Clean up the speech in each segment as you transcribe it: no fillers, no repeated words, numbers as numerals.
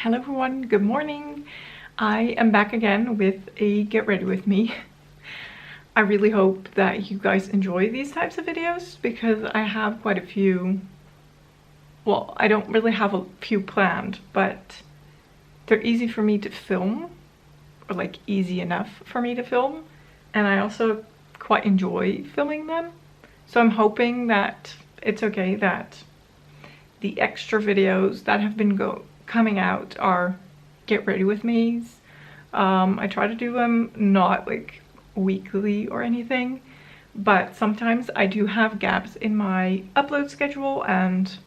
Hello everyone, good morning. I am back again with a get ready with me. I really hope that you guys enjoy these types of videos because I have quite a few. Well, I don't really have a few planned, but they're easy for me to film, or like easy enough for me to film, and I also quite enjoy filming them. So I'm hoping that it's okay that the extra videos that have been coming out are get ready with me's. I try to do them not like weekly or anything, but sometimes I do have gaps in my upload schedule and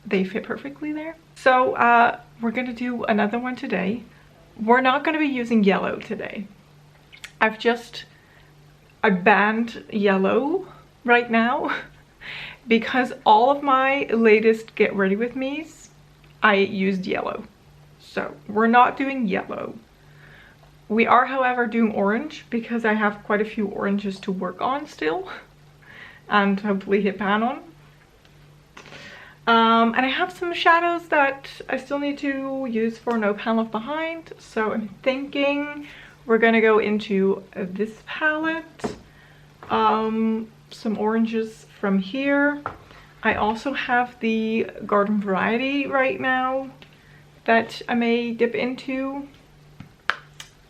they fit perfectly there. So we're gonna do another one today. We're not gonna be using yellow today. I banned yellow right now because all of my latest get ready with me's I used yellow. So we're not doing yellow. We are, however, doing orange because I have quite a few oranges to work on still and hopefully hit pan on. And I have some shadows that I still need to use for No Pan Left Behind. So I'm thinking we're gonna go into this palette. Some oranges from here. I also have the Garden Variety right now that I may dip into.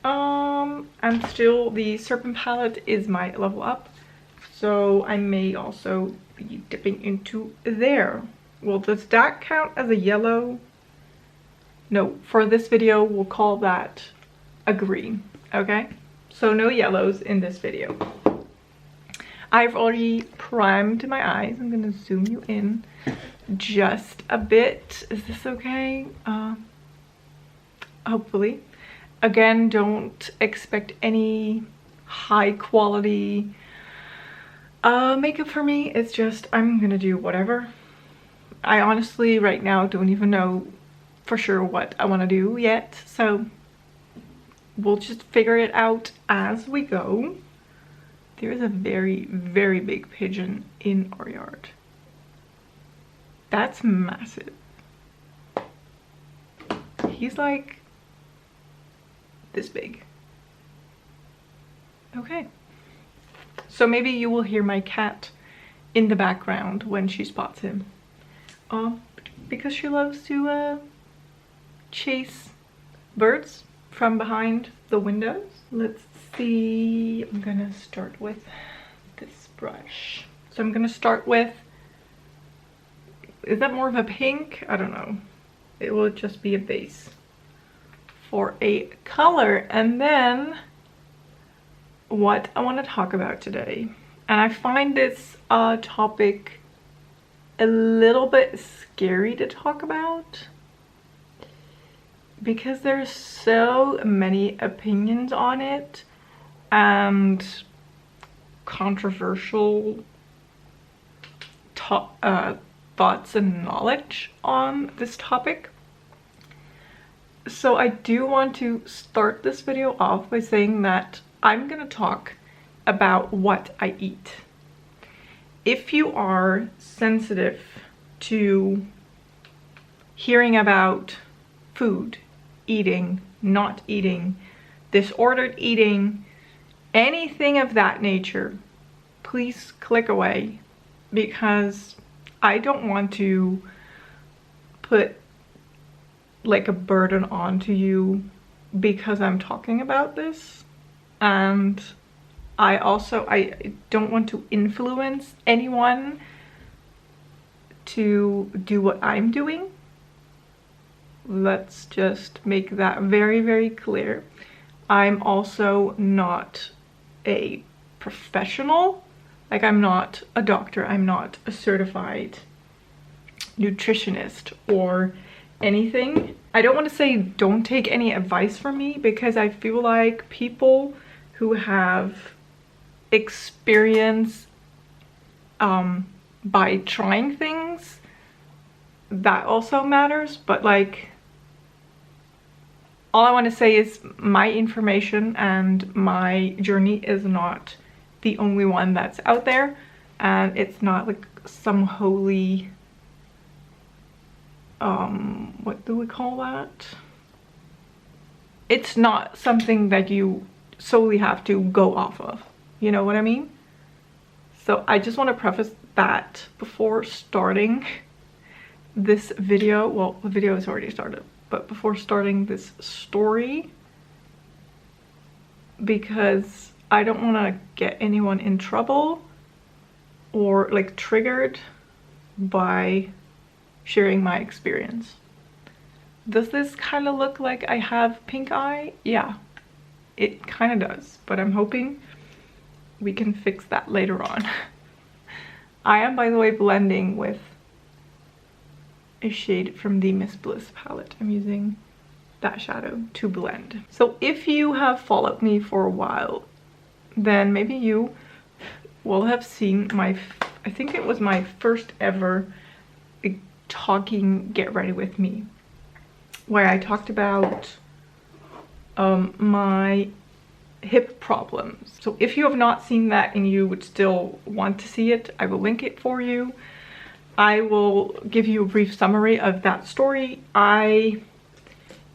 And still the Serpent palette is my level up, so I may also be dipping into there. Well, does that count as a yellow? No, for this video we'll call that a green, okay? So no yellows in this video. I've already primed my eyes. I'm gonna zoom you in just a bit. Is this okay? Hopefully. Again, don't expect any high quality makeup for me. It's just, I'm gonna do whatever. I honestly right now don't even know for sure what I want to do yet, so we'll just figure it out as we go. There is a very, very big pigeon in our yard. That's massive. He's like this big. Okay. So maybe you will hear my cat in the background when she spots him. Because she loves to chase birds from behind the windows. Let's see, I'm gonna start with this brush. So I'm gonna start with, is that more of a pink? I don't know. It will just be a base for a color. And then what I want to talk about today, and I find this topic a little bit scary to talk about because there's so many opinions on it and controversial thoughts and knowledge on this topic. So I do want to start this video off by saying that I'm gonna talk about what I eat. If you are sensitive to hearing about food, eating, not eating, disordered eating, anything of that nature, please click away, because I don't want to put like a burden onto you because I'm talking about this. And I don't want to influence anyone to do what I'm doing. Let's just make that very, very clear. I'm also not a professional. Like, I'm not a doctor, I'm not a certified nutritionist or anything. I don't want to say don't take any advice from me, because I feel like people who have experience by trying things, that also matters. But like, all I want to say is my information and my journey is not the only one that's out there, and it's not like some holy what do we call that? it's not something that you solely have to go off of. You know what I mean? So I just want to preface that before starting this video. Well, the video has already started, but before starting this story, because I don't want to get anyone in trouble or like triggered by sharing my experience. Does this kind of look like I have pink eye? Yeah, it kind of does, but I'm hoping we can fix that later on. I am, by the way, blending with a shade from the Miss Bliss palette. I'm using that shadow to blend. So if you have followed me for a while, then maybe you will have seen my, I think it was my first ever talking Get Ready With Me, where I talked about my hip problems. So if you have not seen that and you would still want to see it, I will link it for you. I will give you a brief summary of that story.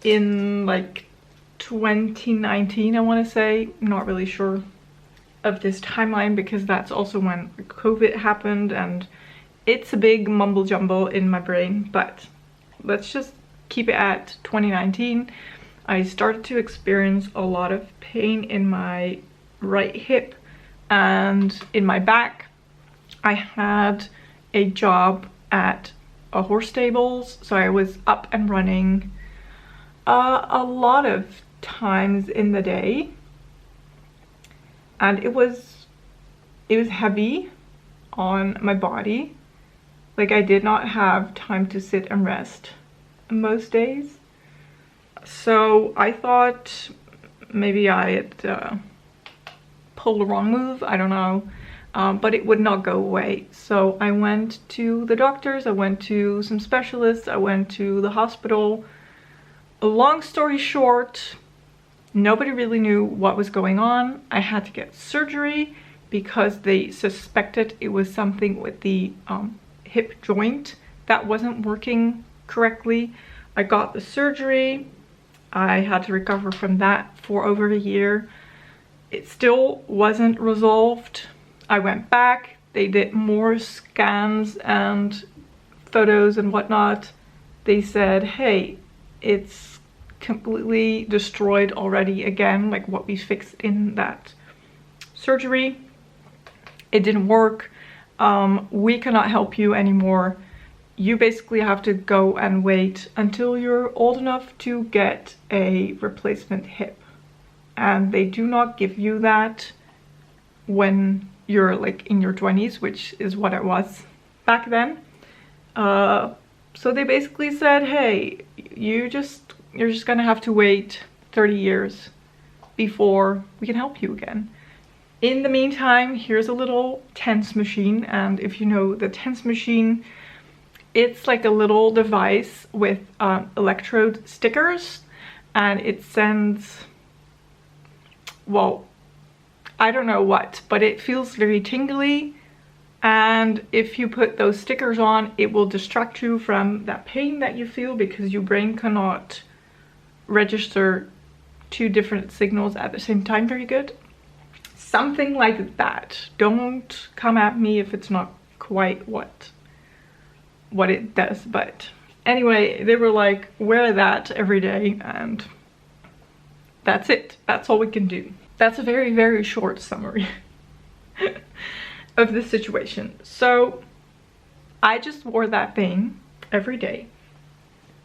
In like 2019, I want to say, I'm not really sure of this timeline because that's also when COVID happened and it's a big mumble jumble in my brain, but let's just keep it at 2019. I started to experience a lot of pain in my right hip and in my back. I had a job at a horse stables, so I was up and running a lot of times in the day, and it was heavy on my body. Like, I did not have time to sit and rest most days. So I thought maybe I had pulled a wrong move, I don't know, but it would not go away. So I went to the doctors, I went to some specialists, I went to the hospital. A long story short, nobody really knew what was going on. I had to get surgery because they suspected it was something with the hip joint that wasn't working correctly. I got the surgery. I had to recover from that for over a year. It still wasn't resolved. I went back, they did more scans and photos and whatnot. They said, hey, it's completely destroyed already again, like what we fixed in that surgery. It didn't work. We cannot help you anymore. You basically have to go and wait until you're old enough to get a replacement hip. And they do not give you that when you're like in your 20s, which is what I was back then. So they basically said, hey, you're just gonna have to wait 30 years before we can help you again. In the meantime, here's a little TENS machine, and if you know the TENS machine, it's like a little device with electrode stickers, and it sends, well, I don't know what, but it feels very tingly, and if you put those stickers on, it will distract you from that pain that you feel because your brain cannot register two different signals at the same time very good. Something like that. Don't come at me if it's not quite what it does, but anyway, they were like, wear that every day, and that's it. That's all we can do. That's a very, very short summary of the situation. So I just wore that thing every day.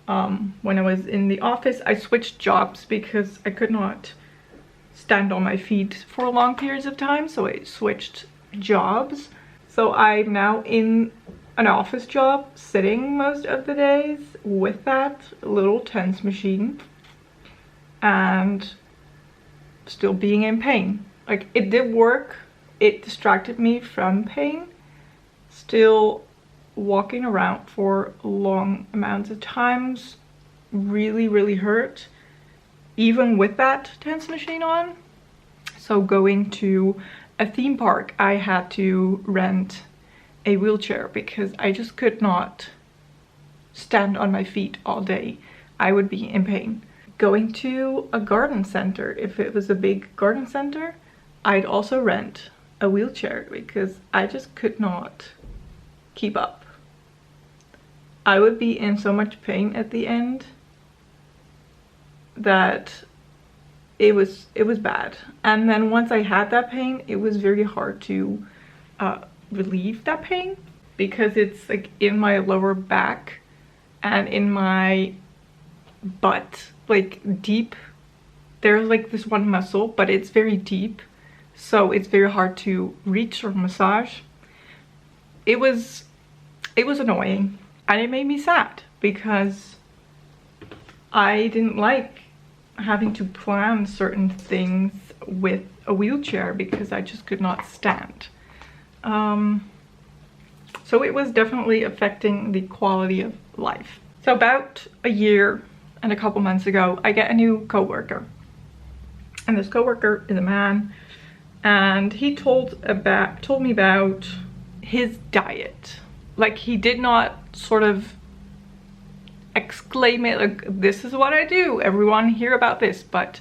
When I was in the office, I switched jobs because I could not stand on my feet for long periods of time, so I switched jobs. So I'm now in an office job, sitting most of the days with that little TENS machine and still being in pain. Like, it did work, it distracted me from pain. Still walking around for long amounts of times really, really hurt, even with that TENS machine on. So going to a theme park, I had to rent a wheelchair because I just could not stand on my feet all day. I would be in pain. going to a garden center. If it was a big garden center, I'd also rent a wheelchair because I just could not keep up. I would be in so much pain at the end that it was bad. And then once I had that pain, it was very hard to relieve that pain because it's like in my lower back and in my butt, like deep. There's like this one muscle, but it's very deep, so it's very hard to reach or massage. It was annoying, and it made me sad because I didn't like having to plan certain things with a wheelchair because I just could not stand. So it was definitely affecting the quality of life. So about a year and a couple months ago, I get a new coworker. And this coworker is a man, and he told me about his diet. Like, he did not sort of exclaim it like, this is what I do, everyone hear about this, but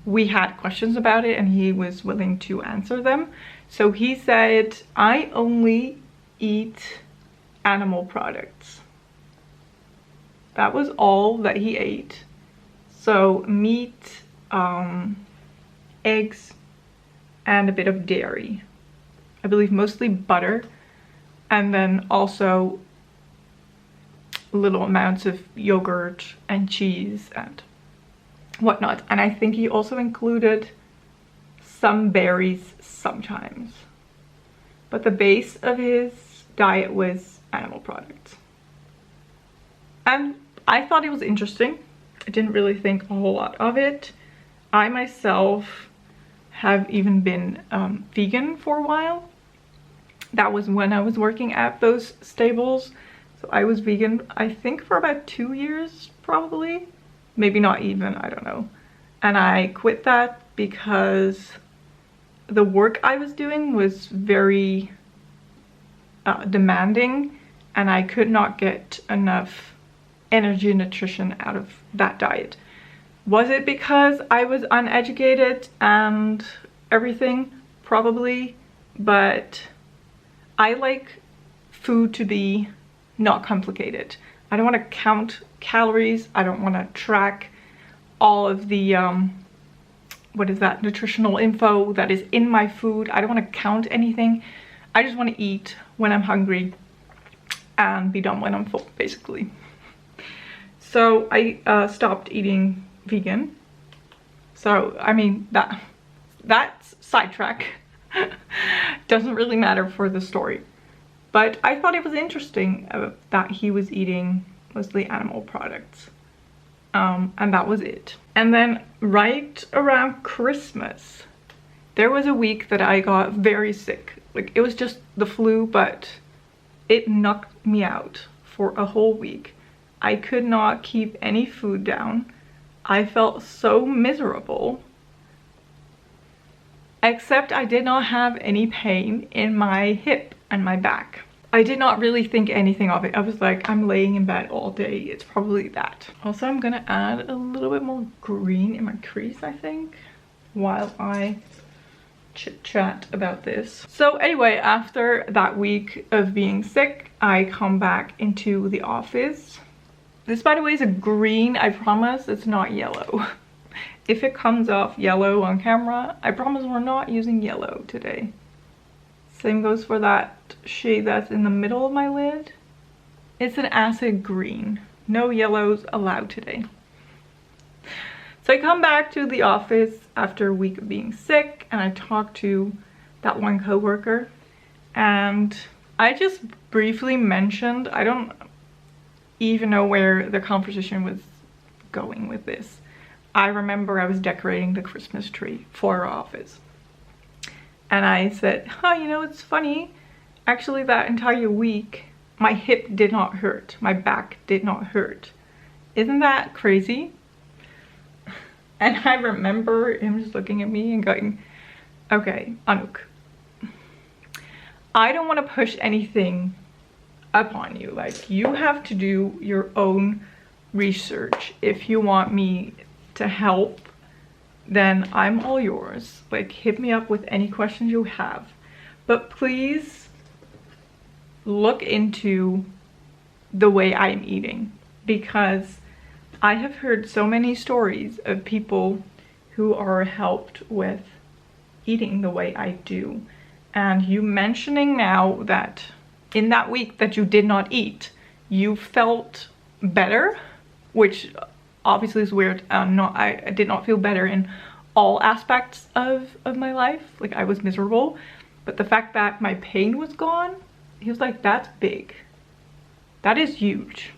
we had questions about it and he was willing to answer them. So he said, I only eat animal products. That was all that he ate. So meat, eggs, and a bit of dairy. I believe mostly butter, and then also little amounts of yogurt and cheese and whatnot. And I think he also included some berries sometimes. But the base of his diet was animal products. And I thought it was interesting. I didn't really think a whole lot of it. I myself have even been vegan for a while. That was when I was working at those stables. So I was vegan, I think, for about 2 years, probably. Maybe not even, I don't know. And I quit that because the work I was doing was very demanding, and I could not get enough energy and nutrition out of that diet. Was it because I was uneducated and everything? Probably, but I like food to be not complicated. I don't want to count calories. I don't want to track all of the what is that, nutritional info that is in my food. I don't want to count anything. I just want to eat when I'm hungry and be done when I'm full, basically. So I stopped eating vegan. So I mean, that's sidetrack. Doesn't really matter for the story. But I thought it was interesting that he was eating mostly animal products. And that was it. And then right around Christmas, there was a week that I got very sick. Like, it was just the flu, but it knocked me out for a whole week. I could not keep any food down. I felt so miserable. Except I did not have any pain in my hip and my back. I did not really think anything of it. I was like, I'm laying in bed all day. It's probably that. Also, I'm gonna add a little bit more green in my crease, I think, while I chit chat about this. So anyway, after that week of being sick, I come back into the office. This, by the way, is a green. I promise it's not yellow. If it comes off yellow on camera, I promise we're not using yellow today. Same goes for that shade that's in the middle of my lid. It's an acid green. No yellows allowed today. So I come back to the office after a week of being sick, and I talk to that one coworker, and I just briefly mentioned, I don't even know where the conversation was going with this. I remember I was decorating the Christmas tree for our office. And I said, oh, you know, it's funny. Actually, that entire week, my hip did not hurt. My back did not hurt. Isn't that crazy? And I remember him just looking at me and going, okay, Anouk, I don't want to push anything upon you. Like, you have to do your own research. If you want me to help, then I'm all yours. Like, hit me up with any questions you have. But please look into the way I'm eating, because I have heard so many stories of people who are helped with eating the way I do. And you mentioning now that in that week that you did not eat, you felt better, which obviously is weird. I did not feel better in all aspects of my life. Like, I was miserable, but the fact that my pain was gone, he was like, that's big. That is huge.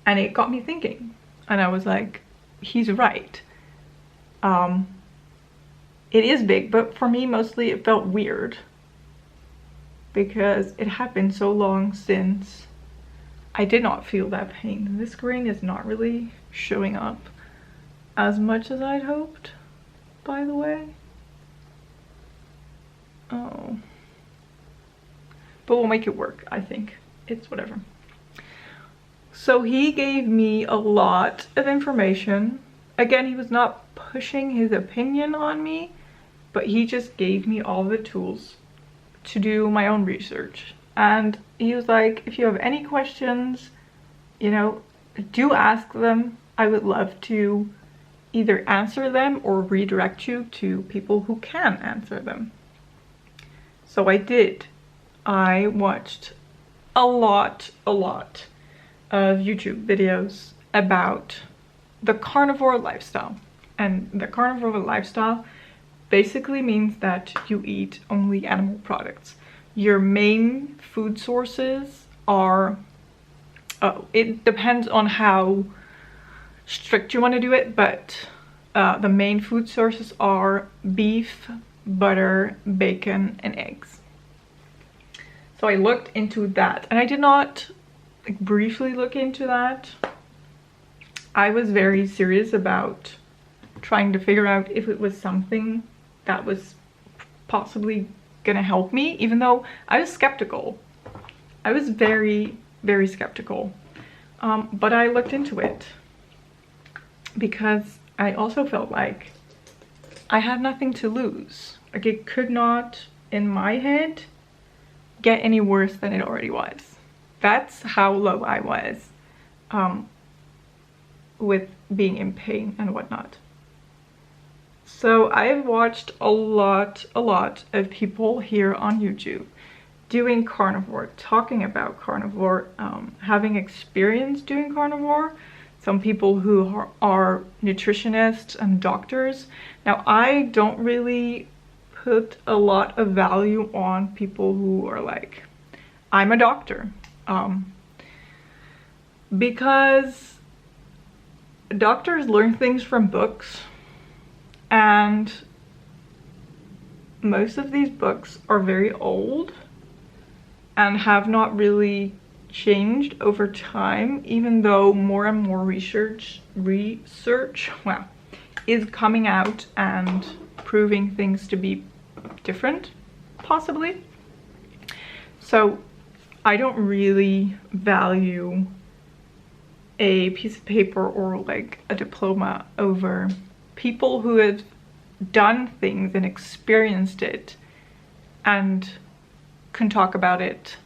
And it got me thinking, and I was like, he's right. It is big, but for me mostly it felt weird because it had been so long since I did not feel that pain. This screen is not really showing up as much as I'd hoped, by the way. Oh. But we'll make it work, I think. It's whatever. So he gave me a lot of information. Again, he was not pushing his opinion on me, but he just gave me all the tools to do my own research. And he was like, if you have any questions, you know, do ask them. I would love to either answer them or redirect you to people who can answer them. So I did. I watched a lot of YouTube videos about the carnivore lifestyle. And the carnivore lifestyle basically means that you eat only animal products. Your main food sources are, it depends on how strict you want to do it, but the main food sources are beef, butter, bacon, and eggs. So I looked into that, and I did not briefly look into that. I was very serious about trying to figure out if it was something that was possibly gonna help me, even though I was skeptical. I was very skeptical, but I looked into it because I also felt like I had nothing to lose. Like, it could not, in my head, get any worse than it already was. That's how low I was with being in pain and whatnot. So I've watched a lot of people here on YouTube doing carnivore, talking about carnivore, having experience doing carnivore. Some people who are nutritionists and doctors. Now, I don't really put a lot of value on people who are like, I'm a doctor. Because doctors learn things from books, and most of these books are very old and have not really changed over time, even though more and more research well, is coming out and proving things to be different, possibly. So I don't really value a piece of paper or like a diploma over people who have done things and experienced it and can talk about it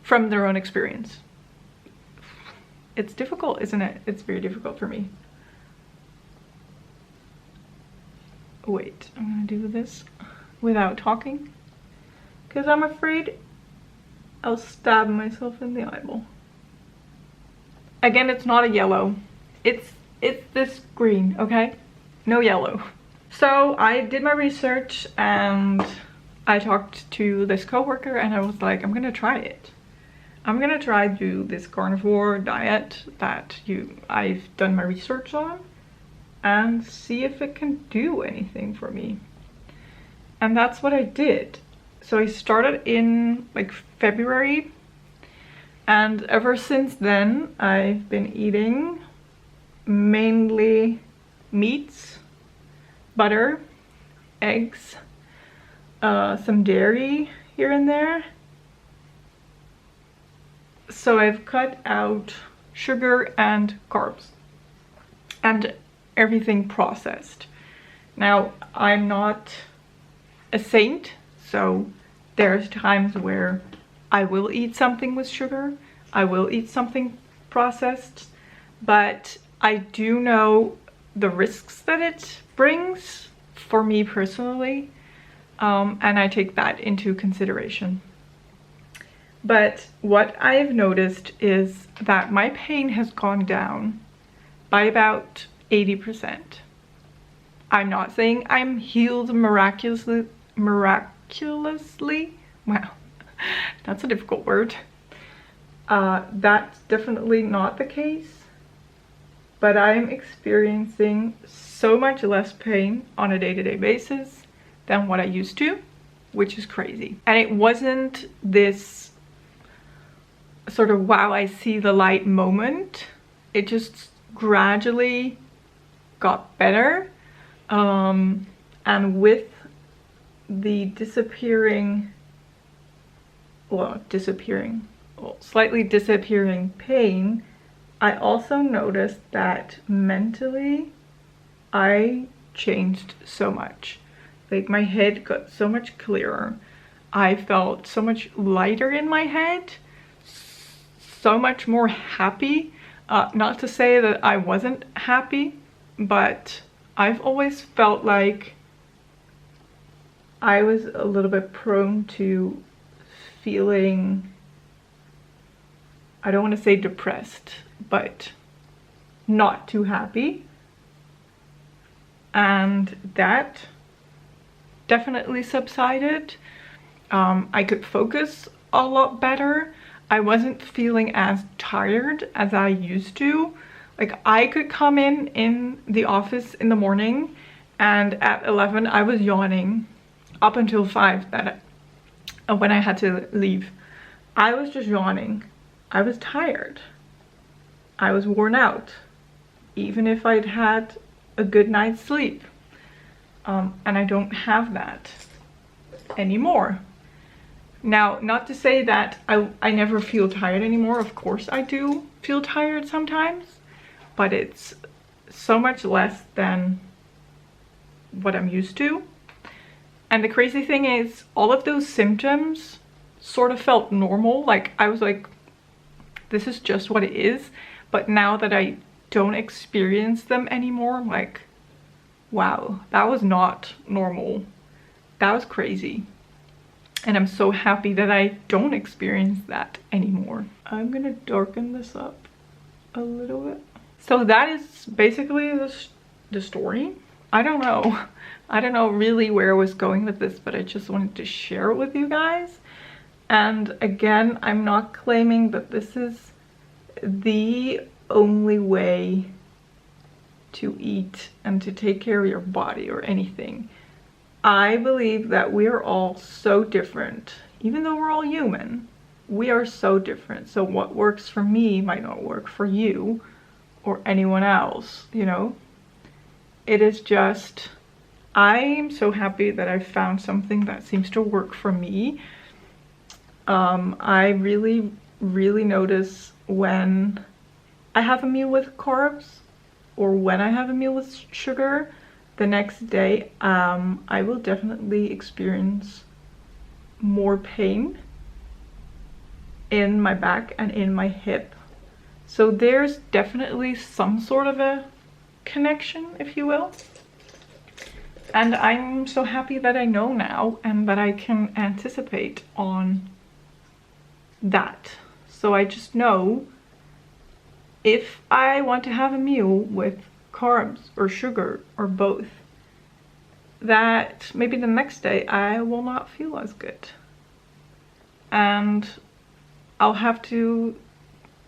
from their own experience. It's difficult, isn't it? It's very difficult for me. Wait, I'm gonna do this without talking because I'm afraid I'll stab myself in the eyeball. Again, it's not a yellow. It's this green, okay? No yellow. So I did my research and I talked to this coworker and I was like, I'm gonna try it. I'm gonna try to do this carnivore diet that I've done my research on and see if it can do anything for me. And that's what I did. So I started in like February, and ever since then I've been eating mainly meats, butter, eggs, some dairy here and there. So I've cut out sugar and carbs and everything processed. Now, I'm not a saint, so there's times where I will eat something with sugar, I will eat something processed, but I do know the risks that it brings for me personally, and I take that into consideration. But what I've noticed is that my pain has gone down by about 80%. I'm not saying I'm healed miraculously. Wow, that's a difficult word. That's definitely not the case, but I'm experiencing so much less pain on a day-to-day basis than what I used to, which is crazy. And it wasn't this sort of wow, I see the light moment. It just gradually got better, and with the slightly disappearing pain, I also noticed that mentally I changed so much. Like, my head got so much clearer. I felt so much lighter in my head, so much more happy. Not to say that I wasn't happy, but I've always felt like I was a little bit prone to feeling, I don't want to say depressed, but not too happy. And that definitely subsided. I could focus a lot better. I wasn't feeling as tired as I used to. Like, I could come in the office in the morning, and at 11 I was yawning up until 5 when I had to leave. I was just yawning. I was tired. I was worn out, even if I'd had a good night's sleep. And I don't have that anymore. Now, not to say that I never feel tired anymore. Of course I do feel tired sometimes, but it's so much less than what I'm used to. And the crazy thing is, all of those symptoms sort of felt normal. Like, I was like, this is just what it is. But now that I don't experience them anymore, I'm like, wow, that was not normal. That was crazy. And I'm so happy that I don't experience that anymore. I'm gonna darken this up a little bit. So that is basically the story. I don't know really where I was going with this, but I just wanted to share it with you guys. And again, I'm not claiming that this is the only way to eat and to take care of your body or anything. I believe that we are all so different. Even though we're all human, we are so different. So what works for me might not work for you or anyone else, you know? It is just, I'm so happy that I found something that seems to work for me. I really notice when I have a meal with carbs or when I have a meal with sugar, the next day I will definitely experience more pain in my back and in my hip. So there's definitely some sort of a connection, if you will. And I'm so happy that I know now and that I can anticipate on that. So I just know if I want to have a meal with carbs or sugar or both, that maybe the next day I will not feel as good. And I'll have to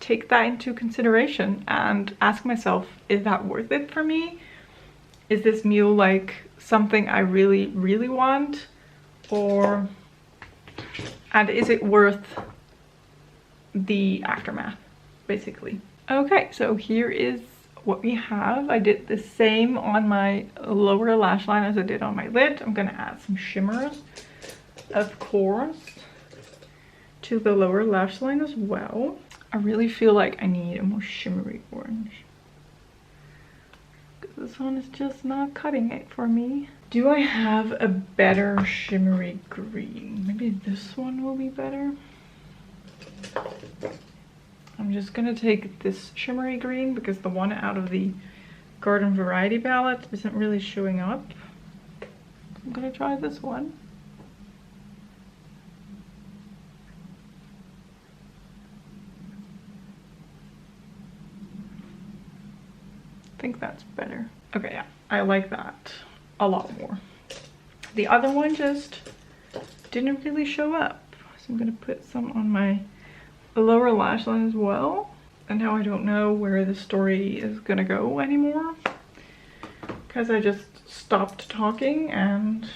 take that into consideration and ask myself, is that worth it for me? Is this meal like something I really want? And is it worth the aftermath, basically? Okay, so here is what we have. I did the same on my lower lash line as I did on my lid. I'm gonna add some shimmers, of course, to the lower lash line as well. I really feel like I need a more shimmery orange. This one is just not cutting it for me. Do I have a better shimmery green? Maybe this one will be better. I'm just gonna take this shimmery green because the one out of the Garden Variety palette isn't really showing up. I'm gonna try this one. I think that's better. Okay, yeah, I like that a lot more. The other one just didn't really show up. So I'm gonna put some on my lower lash line as well. And now I don't know where the story is gonna go anymore because I just stopped talking and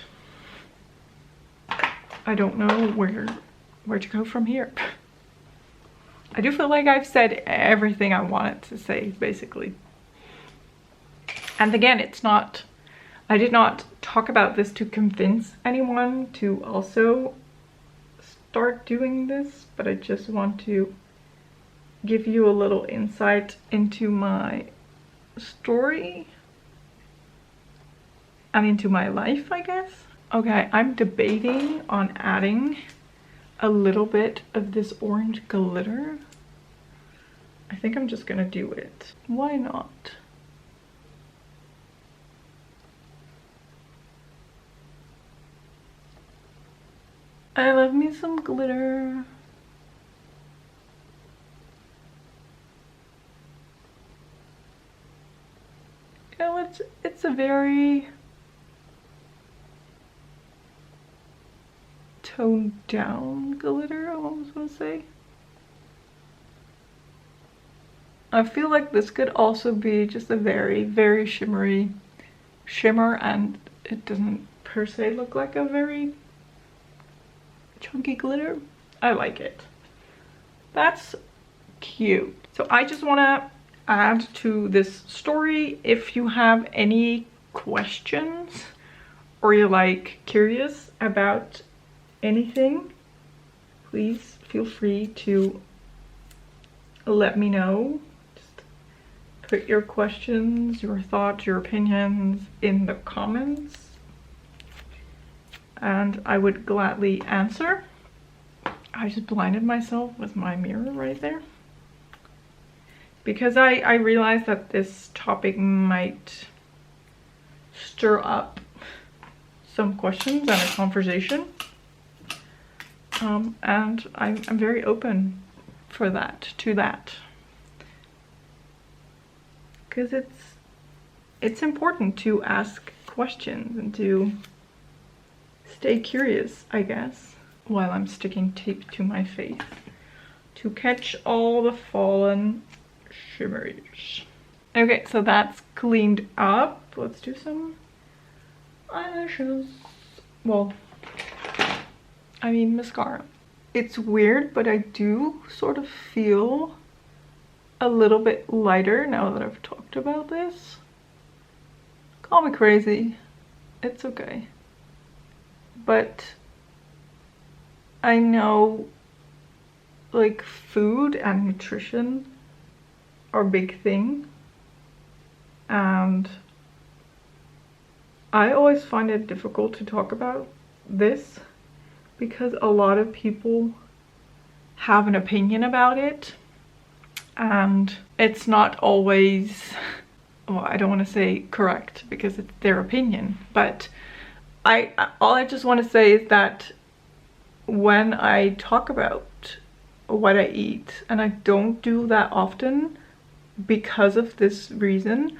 I don't know where to go from here. I do feel like I've said everything I wanted to say, basically. And again, I did not talk about this to convince anyone to also start doing this, but I just want to give you a little insight into my story and into my life, I guess. Okay, I'm debating on adding a little bit of this orange glitter. I think I'm just gonna do it. Why not? I love me some glitter. You know, it's a very toned down glitter, I almost want to say. I feel like this could also be just a very, very shimmery shimmer, and it doesn't per se look like a very chunky glitter. I like it. That's cute. So I just want to add to this story. If you have any questions or you're like curious about anything, please feel free to let me know. Just put your questions, your thoughts, your opinions in the comments and I would gladly answer. I just blinded myself with my mirror right there because I realized that this topic might stir up some questions and a conversation, and I'm very open for that, because it's important to ask questions and to stay curious, I guess, while I'm sticking tape to my face to catch all the fallen shimmers. Okay, so that's cleaned up. Let's do some eyelashes. Well, I mean mascara. It's weird, but I do sort of feel a little bit lighter now that I've talked about this. Call me crazy. It's okay. But I know like food and nutrition are a big thing, and I always find it difficult to talk about this because a lot of people have an opinion about it, and it's not always, well, I don't want to say correct because it's their opinion, but all I just want to say is that when I talk about what I eat, and I don't do that often because of this reason,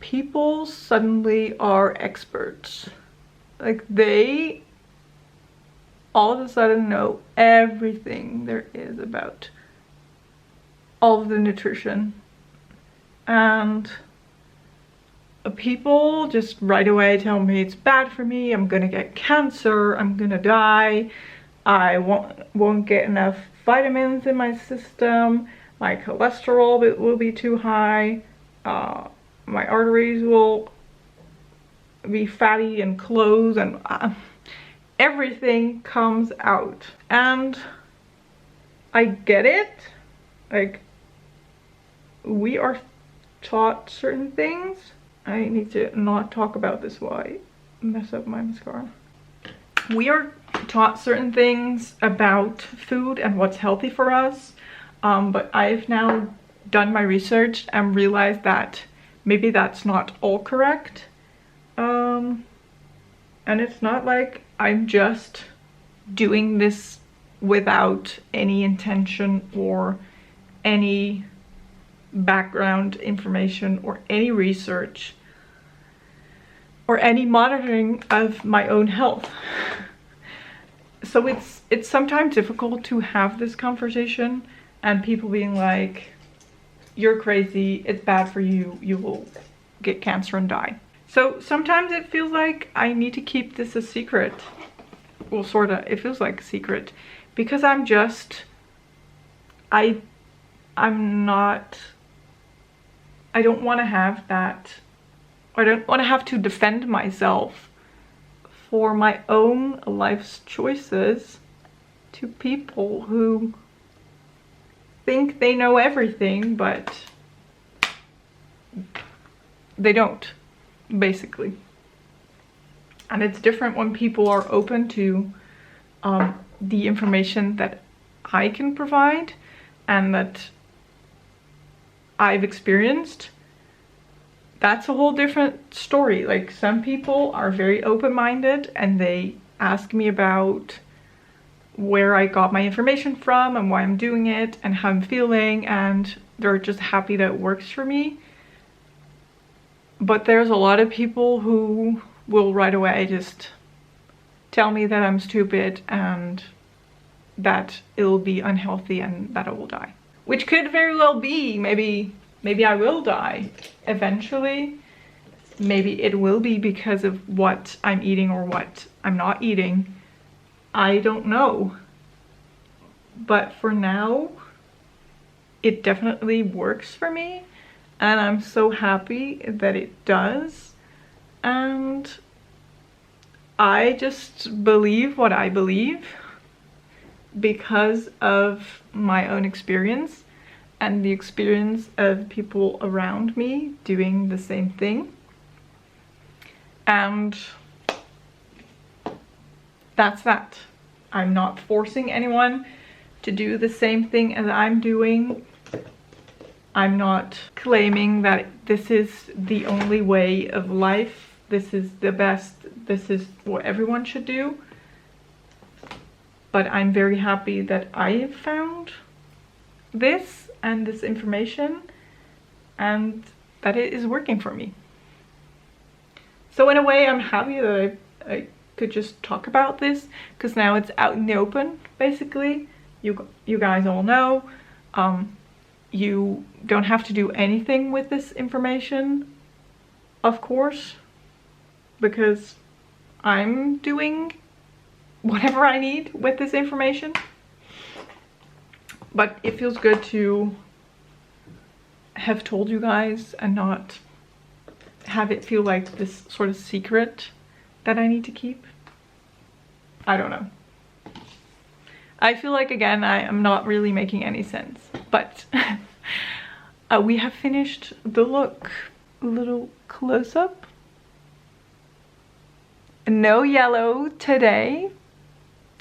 people suddenly are experts. Like they all of a sudden know everything there is about all of the nutrition, and people just right away tell me it's bad for me, I'm gonna get cancer, I'm gonna die, I won't get enough vitamins in my system, my cholesterol will be too high, my arteries will be fatty and close, and everything comes out. And I get it. Like, we are taught certain things. I need to not talk about this while I mess up my mascara. We are taught certain things about food and what's healthy for us, but I've now done my research and realized that maybe that's not all correct. And it's not like I'm just doing this without any intention or any background information or any research or any monitoring of my own health. So it's sometimes difficult to have this conversation and people being like, you're crazy, it's bad for you, you will get cancer and die. So sometimes it feels like I need to keep this a secret. Well, sorta, it feels like a secret because I'm not, I don't want to have that, I don't want to have to defend myself for my own life's choices to people who think they know everything, but they don't, basically. And it's different when people are open to the information that I can provide and that I've experienced. That's a whole different story. Like, some people are very open-minded and they ask me about where I got my information from and why I'm doing it and how I'm feeling, and they're just happy that it works for me. But there's a lot of people who will right away just tell me that I'm stupid and that it'll be unhealthy and that I will die. Which could very well be. Maybe I will die eventually. Maybe it will be because of what I'm eating or what I'm not eating. I don't know. But for now, it definitely works for me. And I'm so happy that it does. And I just believe what I believe because of my own experience and the experience of people around me doing the same thing. And that's that. I'm not forcing anyone to do the same thing as I'm doing. I'm not claiming that this is the only way of life. This is the best. This is what everyone should do. But I'm very happy that I have found this and this information and that it is working for me. So in a way, I'm happy that I could just talk about this because now it's out in the open, basically. You guys all know. You don't have to do anything with this information, of course, because I'm doing whatever I need with this information. But it feels good to have told you guys and not have it feel like this sort of secret that I need to keep. I don't know. I feel like, again, I am not really making any sense, but we have finished the look. A little close-up. No yellow today.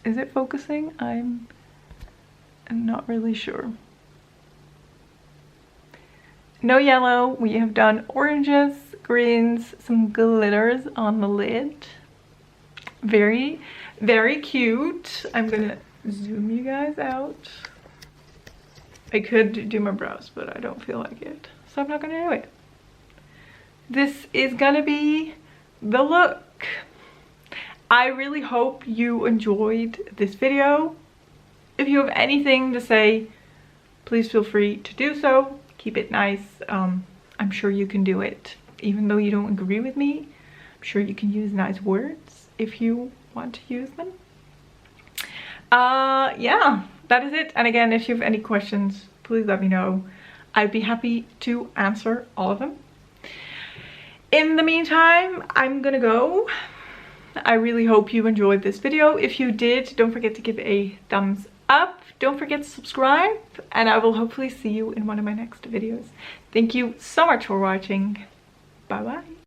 Is it focusing? I'm not really sure. No yellow. We have done oranges, greens, some glitters on the lid. Very, very cute. I'm gonna zoom you guys out. I could do my brows, but I don't feel like it, so I'm not gonna do it. This is gonna be the look. I really hope you enjoyed this video. If you have anything to say, please feel free to do so. Keep it nice. I'm sure you can do it. Even though you don't agree with me, I'm sure you can use nice words if you want to use them. Yeah, that is it. And again, if you have any questions, please let me know. I'd be happy to answer all of them. In the meantime, I'm gonna go. I really hope you enjoyed this video. If you did, don't forget to give it a thumbs up, don't forget to subscribe, and I will hopefully see you in one of my next videos. Thank you so much for watching. Bye bye.